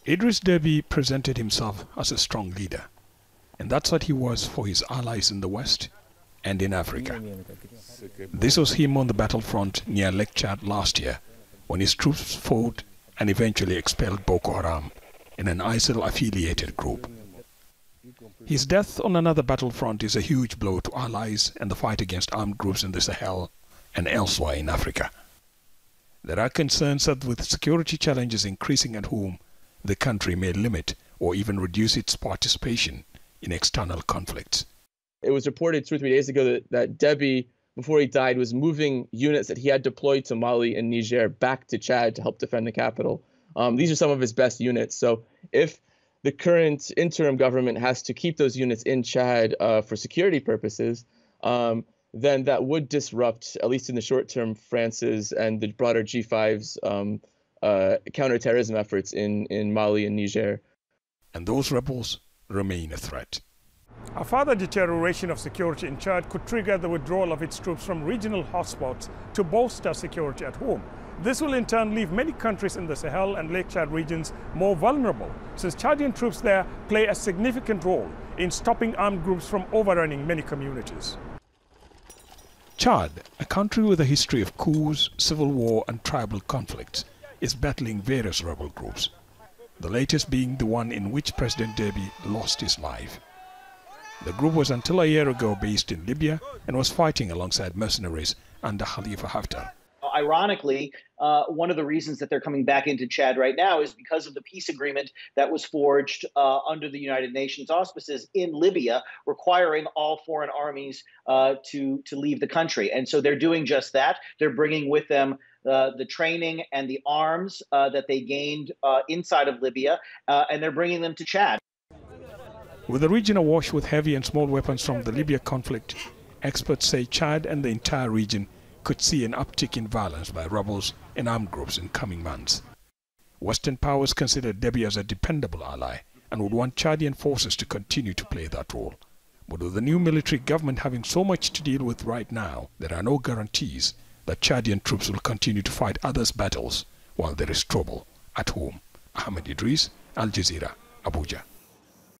Idriss Deby presented himself as a strong leader, and that's what he was for his allies in the West and in Africa. This was him on the battlefront near Lake Chad last year, when his troops fought and eventually expelled Boko Haram in an ISIL-affiliated group. His death on another battlefront is a huge blow to allies and the fight against armed groups in the Sahel and elsewhere in Africa. There are concerns that with security challenges increasing at home, the country may limit or even reduce its participation in external conflicts. It was reported 2 or 3 days ago that Debby, before he died, was moving units that he had deployed to Mali and Niger back to Chad to help defend the capital. These are some of his best units. So if the current interim government has to keep those units in Chad for security purposes, then that would disrupt, at least in the short term, France's and the broader G5's counterterrorism efforts in Mali and Niger. And those rebels remain a threat. A further deterioration of security in Chad could trigger the withdrawal of its troops from regional hotspots to bolster security at home. This will in turn leave many countries in the Sahel and Lake Chad regions more vulnerable, since Chadian troops there play a significant role in stopping armed groups from overrunning many communities. Chad, a country with a history of coups, civil war and tribal conflicts, is battling various rebel groups, the latest being the one in which President Deby lost his life. The group was until a year ago based in Libya and was fighting alongside mercenaries under Khalifa Haftar. Ironically, one of the reasons that they're coming back into Chad right now is because of the peace agreement that was forged under the United Nations auspices in Libya, requiring all foreign armies to leave the country. And so they're doing just that. They're bringing with them the training and the arms that they gained inside of Libya, and they're bringing them to Chad. With the region awash with heavy and small weapons from the Libya conflict, experts say Chad and the entire region could see an uptick in violence by rebels and armed groups in coming months. Western powers consider Deby as a dependable ally and would want Chadian forces to continue to play that role. But with the new military government having so much to deal with right now, there are no guarantees that Chadian troops will continue to fight others' battles while there is trouble at home. Ahmed, Idris, Jazeera, Abuja.